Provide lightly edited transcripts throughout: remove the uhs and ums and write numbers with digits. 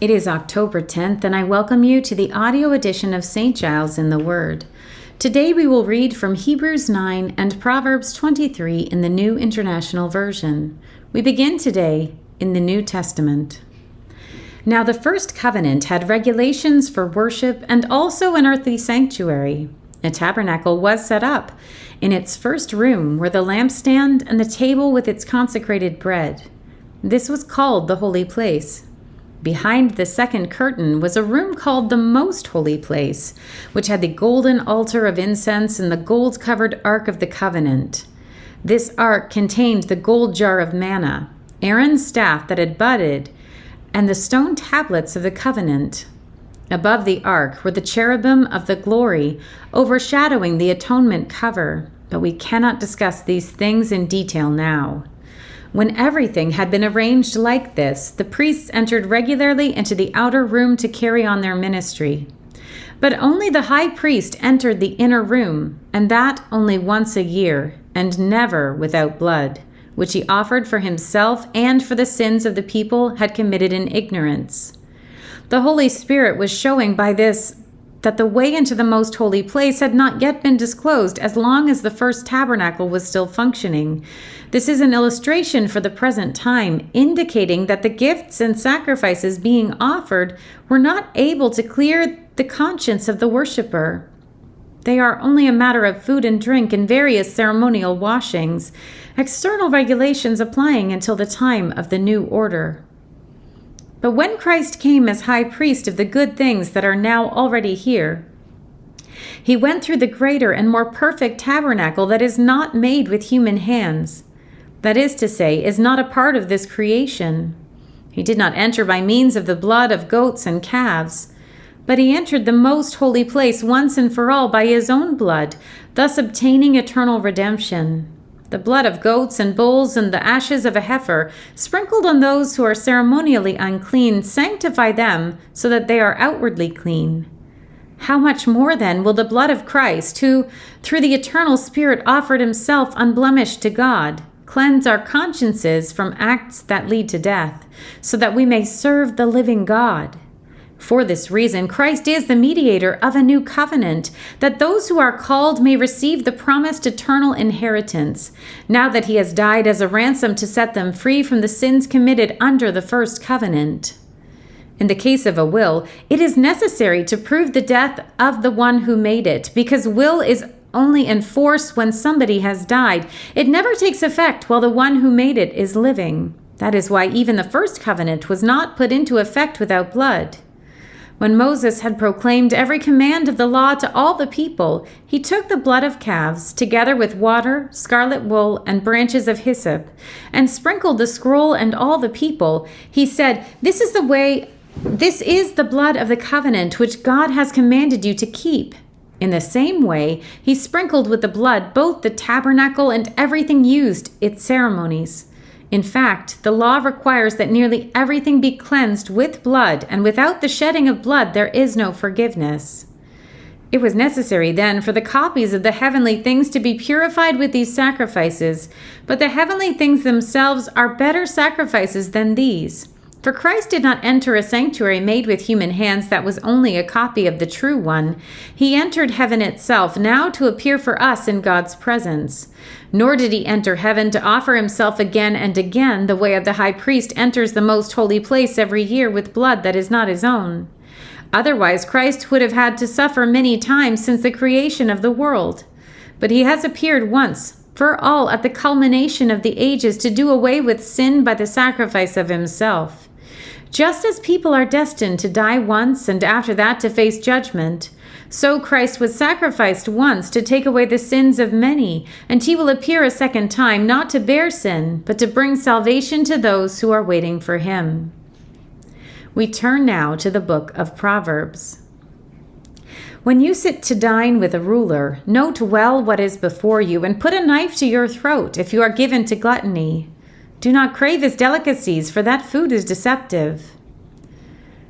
It is October 10th, and I welcome you to the audio edition of St. Giles in the Word. Today we will read from Hebrews 9 and Proverbs 23 in the New International Version. We begin today in the New Testament. Now the first covenant had regulations for worship and also an earthly sanctuary. A tabernacle was set up in its first room where the lampstand and the table with its consecrated bread. This was called the holy place. Behind the second curtain was a room called the Most Holy Place, which had the golden altar of incense and the gold-covered Ark of the Covenant. This ark contained the gold jar of manna, Aaron's staff that had budded, and the stone tablets of the covenant. Above the ark were the cherubim of the glory, overshadowing the atonement cover, but we cannot discuss these things in detail now. When everything had been arranged like this, the priests entered regularly into the outer room to carry on their ministry. But only the high priest entered the inner room, and that only once a year, and never without blood, which he offered for himself and for the sins of the people had committed in ignorance. The Holy Spirit was showing by this that the way into the most holy place had not yet been disclosed as long as the first tabernacle was still functioning. This is an illustration for the present time, indicating that the gifts and sacrifices being offered were not able to clear the conscience of the worshiper. They are only a matter of food and drink and various ceremonial washings, external regulations applying until the time of the new order. But when Christ came as high priest of the good things that are now already here, he went through the greater and more perfect tabernacle that is not made with human hands. That is to say, is not a part of this creation. He did not enter by means of the blood of goats and calves, but he entered the most holy place once and for all by his own blood, thus obtaining eternal redemption. The blood of goats and bulls and the ashes of a heifer, sprinkled on those who are ceremonially unclean, sanctify them so that they are outwardly clean. How much more then will the blood of Christ, who, through the eternal Spirit, offered himself unblemished to God, cleanse our consciences from acts that lead to death, so that we may serve the living God? For this reason, Christ is the mediator of a new covenant, that those who are called may receive the promised eternal inheritance, now that he has died as a ransom to set them free from the sins committed under the first covenant. In the case of a will, it is necessary to prove the death of the one who made it, because will is only in force when somebody has died. It never takes effect while the one who made it is living. That is why even the first covenant was not put into effect without blood. When Moses had proclaimed every command of the law to all the people, he took the blood of calves, together with water, scarlet wool, and branches of hyssop, and sprinkled the scroll and all the people. He said, This is the blood of the covenant which God has commanded you to keep. In the same way, he sprinkled with the blood both the tabernacle and everything used its ceremonies. In fact, the law requires that nearly everything be cleansed with blood, and without the shedding of blood there is no forgiveness. It was necessary then for the copies of the heavenly things to be purified with these sacrifices, but the heavenly things themselves are better sacrifices than these. For Christ did not enter a sanctuary made with human hands that was only a copy of the true one. He entered heaven itself, now to appear for us in God's presence. Nor did he enter heaven to offer himself again and again, the way of the high priest enters the most holy place every year with blood that is not his own. Otherwise, Christ would have had to suffer many times since the creation of the world. But he has appeared once for all at the culmination of the ages to do away with sin by the sacrifice of himself. Just as people are destined to die once and after that to face judgment, so Christ was sacrificed once to take away the sins of many, and he will appear a second time, not to bear sin, but to bring salvation to those who are waiting for him. We turn now to the book of Proverbs. When you sit to dine with a ruler, note well what is before you, and put a knife to your throat if you are given to gluttony. Do not crave his delicacies, for that food is deceptive.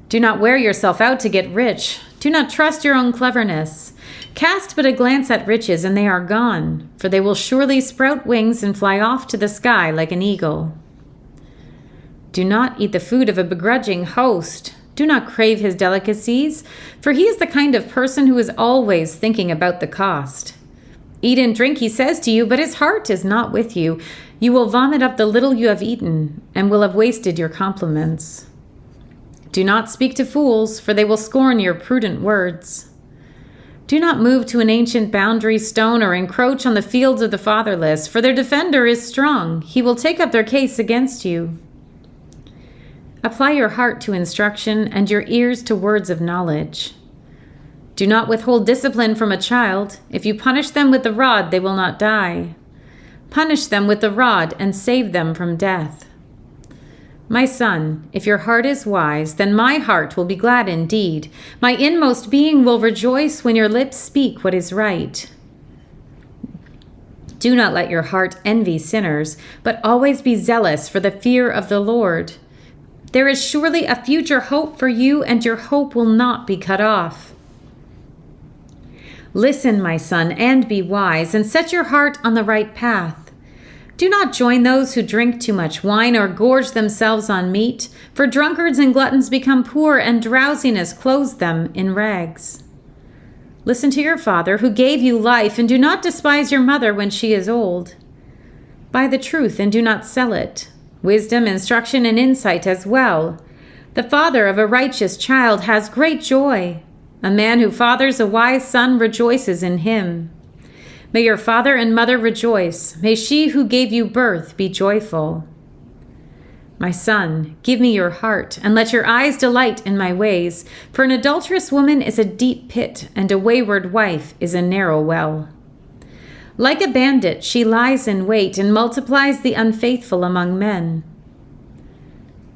Do not wear yourself out to get rich. Do not trust your own cleverness. Cast but a glance at riches, and they are gone, for they will surely sprout wings and fly off to the sky like an eagle. Do not eat the food of a begrudging host. Do not crave his delicacies, for he is the kind of person who is always thinking about the cost. Eat and drink, he says to you, but his heart is not with you. You will vomit up the little you have eaten, and will have wasted your compliments. Do not speak to fools, for they will scorn your prudent words. Do not move to an ancient boundary stone or encroach on the fields of the fatherless, for their defender is strong. He will take up their case against you. Apply your heart to instruction and your ears to words of knowledge. Do not withhold discipline from a child. If you punish them with the rod, they will not die. Punish them with the rod and save them from death. My son, if your heart is wise, then my heart will be glad indeed. My inmost being will rejoice when your lips speak what is right. Do not let your heart envy sinners, but always be zealous for the fear of the Lord. There is surely a future hope for you, and your hope will not be cut off. Listen, my son, and be wise, and set your heart on the right path. Do not join those who drink too much wine or gorge themselves on meat, for drunkards and gluttons become poor, and drowsiness clothes them in rags. Listen to your father, who gave you life, and do not despise your mother when she is old. Buy the truth and do not sell it. Wisdom, instruction, and insight as well. The father of a righteous child has great joy. A man who fathers a wise son rejoices in him. May your father and mother rejoice. May she who gave you birth be joyful. My son, give me your heart, and let your eyes delight in my ways. For an adulterous woman is a deep pit, and a wayward wife is a narrow well. Like a bandit, she lies in wait and multiplies the unfaithful among men.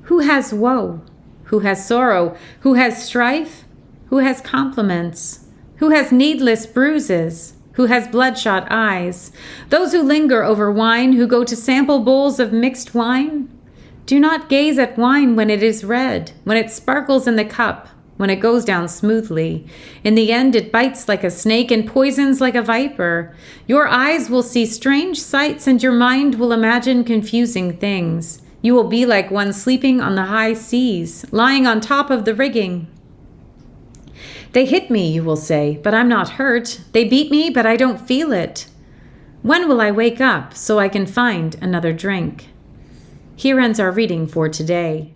Who has woe? Who has sorrow? Who has strife? Who has compliments? Who has needless bruises? Who has bloodshot eyes? Those who linger over wine, who go to sample bowls of mixed wine? Do not gaze at wine when it is red, when it sparkles in the cup, when it goes down smoothly. In the end, it bites like a snake and poisons like a viper. Your eyes will see strange sights, and your mind will imagine confusing things. You will be like one sleeping on the high seas, lying on top of the rigging. They hit me, you will say, but I'm not hurt. They beat me, but I don't feel it. When will I wake up so I can find another drink? Here ends our reading for today.